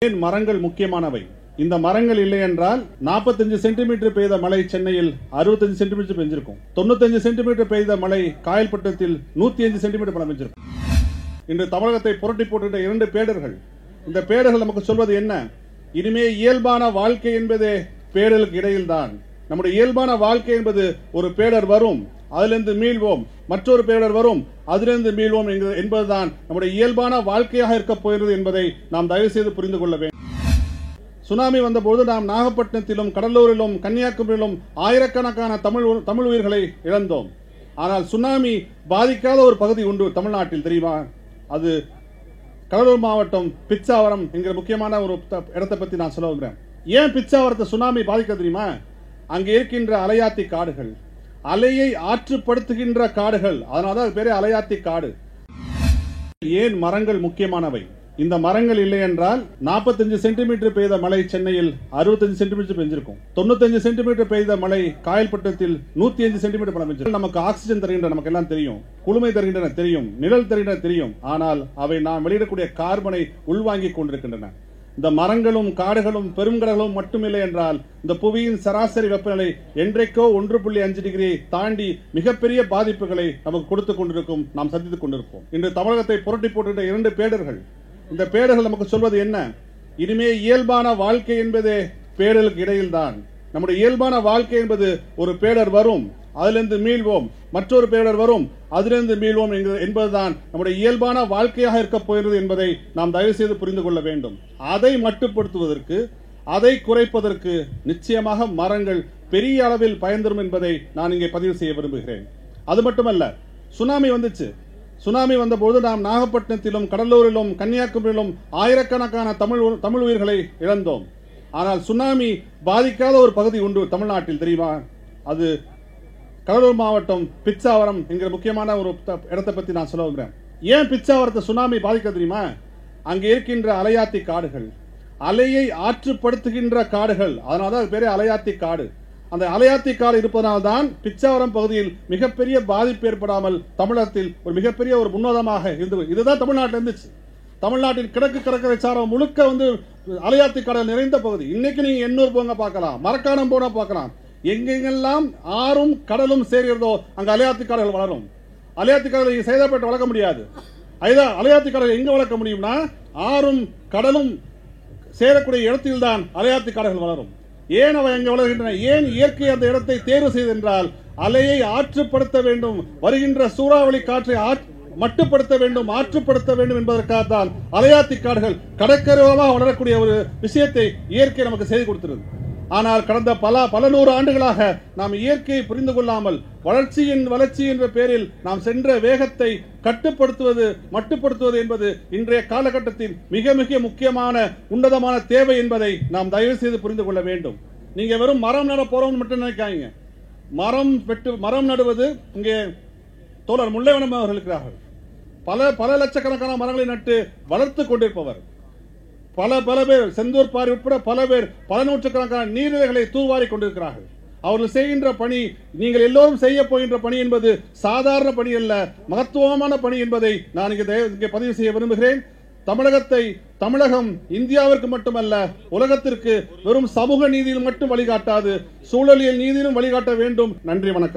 ஏன் மரங்கள் முக்கியமானவை? இந்த மரங்கள் இல்லை என்றால் 45 சென்டிமீட்டர் பெய்த மழை சென்னையில் 65 சென்டிமீட்டர் பெஞ்சிருக்கும். 95 சென்டிமீட்டர் பெய்த மழை காயல்பட்டத்தில் 105 சென்டிமீட்டர் மழை பெஞ்சிருக்கும். இன்று தமிழகத்தை புரட்டி போட்டுள்ள 2 பேடர்கள். இந்த பேடர்கள் நமக்கு சொல்வது என்ன? இனிமே இயல்பான வாழ்க்கை என்பதே பேடலுக்கு இடையில்தான். நம்முடைய இயல்பான வாழ்க்கை என்பது ஒரு பேடர் வரும், அதிலிருந்து மீள்வோம், மற்றொரு பேடர் வரும், அதிலிருந்து மீள்வோம் என்பதுதான் நம்முடைய இயல்பான வாழ்க்கையாக இருக்க போகிறது என்பதை நாம் தயவு செய்து புரிந்து கொள்ள வேண்டும். சுனாமி வந்தபோது நாம் நாகப்பட்டினத்திலும் கடலூரிலும் கன்னியாகுமரியிலும் ஆயிரக்கணக்கான தமிழ் உயிர்களை இழந்தோம். ஆனால் சுனாமி பாதிக்காத ஒரு பகுதி உண்டு தமிழ்நாட்டில், தெரியுமா? அது கடலூர் மாவட்டம் பிச்சாவரம் என்கிற முக்கியமான ஒரு இடத்தை பத்தி நான் சொல்ல விரும்புகிறேன். ஏன் பிச்சாவரத்தை சுனாமி பாதிக்க தெரியுமா? அங்கே இருக்கின்ற அலையாத்தி காடுகள், அலையை ஆற்றுப்படுத்துகின்ற காடுகள், அதனால்தான் பேரே அலையாத்தி காடு. ஏன் மரங்கள் முக்கியமானவை? இந்த மரங்கள் இல்லை என்றால் 45 சென்டிமீட்டர் பெய்த மழை சென்னையில் 65 சென்டிமீட்டர் பெஞ்சிருக்கும். 95 சென்டிமீட்டர் பெய்த மழை காயல்பட்டத்தில் 105 சென்டிமீட்டர் மழை பெஞ்சிருக்கும். நமக்கு ஆக்சிஜன் தருகின்ற நமக்கு எல்லாம் தெரியும், குளுமை தருகின்றன தெரியும், நிழல் தருகின்றன தெரியும். ஆனால் அவை நாம் வெளியிடக்கூடிய கார்பனை உள்வாங்கிக் கொண்டிருக்கின்றன. இந்த மரங்களும் காடுகளும் பெருங்கடலும் மட்டுமில்லை என்றால் இந்த புவியின் சராசரி வெப்பநிலை என்றைக்கோ 1.5 டிகிரியை தாண்டி மிகப்பெரிய பாதிப்புகளை நமக்கு கொடுத்துக் கொண்டிருக்கும், நாம் சந்தித்துக் கொண்டிருப்போம். இன்று தமிழகத்தை புரட்டி போட்டுள்ள 2 பேடர்கள். இந்த பேடர்கள் நமக்கு சொல்வது என்ன? இனிமே இயல்பான வாழ்க்கை என்பதே பேடலுக்கு இடையில்தான். நம்முடைய இயல்பான வாழ்க்கை என்பது ஒரு பேடர் வரும், அதிலிருந்து மீள்வோம், மற்றொரு பேடர் வரும், அதிலிருந்து மீள்வோம் என்பதுதான் நம்முடைய இயல்பான வாழ்க்கையாக இருக்க போகிறது என்பதை நாம் தயவு செய்து புரிந்து கொள்ள வேண்டும். அதை மட்டுப்படுத்துவதற்கு, அதை குறைப்பதற்கு நிச்சயமாக மரங்கள் பெரிய அளவில் பயன் தரும் என்பதை நான் இங்கே பதிவு செய்ய விரும்புகிறேன். அது மட்டுமல்ல, சுனாமி வந்துச்சு. சுனாமி வந்தபோது நாம் நாகப்பட்டினத்திலும் கடலூரிலும் கன்னியாகுமரியிலும் ஆயிரக்கணக்கான தமிழ் உயிர்களை இழந்தோம். ஆனால் சுனாமி பாதிக்காத ஒரு பகுதி உண்டு தமிழ்நாட்டில், தெரியுமா? அது கடலூர் மாவட்டம் பிச்சாவரம் என்கிற முக்கியமான ஒரு இடத்தை பத்தி நான் சொல்ல விரும்புகிறேன். ஏன் பிச்சாவரத்தை சுனாமி பாதிக்க தெரியுமா? அங்கே இருக்கின்ற அலையாத்தி காடுகள், அலையை ஆற்றுப்படுத்துகின்ற காடுகள், அதனால்தான் பேரே அலையாத்தி காடு. அந்த அலையாத்தி காடு இருப்பதனால்தான் பிச்சாவரம் பகுதியில் மிகப்பெரிய பாதிப்பு ஏற்படாமல் தமிழகத்தில் ஒரு மிகப்பெரிய ஒரு முன்னோதமாக இருந்தது. இதுதான் தமிழ்நாட்டில் இருந்துச்சு. தமிழ்நாட்டின் கிழக்கு கடற்கரை சாரம் முழுக்க அலையாத்தி காடுகள் நிறைந்த பகுதி. இன்னைக்கு நீங்க எண்ணூர் போங்க பார்க்கலாம், மரக்காணம் போனா பார்க்கலாம். எங்கெங்கெல்லாம் ஆறும் கடலும் சேர்கிறதோ அங்க அலையாத்தி காடுகள் வளரும். அலையாத்தி காடுகள் சேதப்பட்டு வளர்க்க முடியாது. அலையாத்தி காடுகள் எங்க வளர்க்க முடியும்னா ஆறும் கடலும் சேரக்கூடிய இடத்தில்தான் அலையாத்தி காடுகள் வளரும். ஏன் அவை எங்க வளர்கின்றன? ஏன் இயற்கை அந்த இடத்தை தேர்வு செய்தென்றால் அலையை ஆற்றுப்படுத்த வேண்டும், வருகின்ற சூறாவளி காற்றை மட்டுப்படுத்த வேண்டும், ஆற்றுப்படுத்த வேண்டும் என்பதற்காகத்தான் அலையாத்தி காடுகள் கடற்கரையோரமாக வளரக்கூடிய ஒரு விஷயத்தை இயற்கை நமக்கு செய்து கொடுத்திருக்கிறது. ஆனால் கடந்த பல நூறு ஆண்டுகளாக நாம் இயற்கையை புரிந்து கொள்ளாமல் வளர்ச்சி என்ற பெயரில் நாம் சென்ற வேகத்தை கட்டுப்படுத்துவது, மட்டுப்படுத்துவது என்பது இன்றைய காலகட்டத்தில் மிக மிக முக்கியமான உன்னதமான தேவை என்பதை நாம் தயவு செய்து புரிந்து கொள்ள வேண்டும். நீங்க வெறும் மரம் நட போறோம்னு மட்டும் நினைக்காதீங்க. மரம் நடுவது இங்கே தோழர் முல்லைவனம் அவர்கள் இருக்கிறார்கள். பல லட்சக்கணக்கான மரங்களை நட்டு வளர்த்து கொண்டிருப்பவர். பல பேர், செந்தூர் பாரி உட்பட பல பேர் பல நூற்றுக்கணக்கான நீர்நிலைகளை தூர்வாரி கொண்டிருக்கிறார்கள். அவர்கள் செய்கின்ற பணி, நீங்கள் எல்லோரும் செய்ய போகின்ற பணி என்பது சாதாரண பணி அல்ல, மகத்துவமான பணி என்பதை நான் இங்கே பதிவு செய்ய விரும்புகிறேன். தமிழகம் இந்தியாவிற்கு மட்டுமல்ல உலகத்திற்கு வெறும் சமூக நீதியில் மட்டும் வழிகாட்டாது, சூழலியல் நீதியிலும் வழிகாட்ட வேண்டும். நன்றி, வணக்கம்.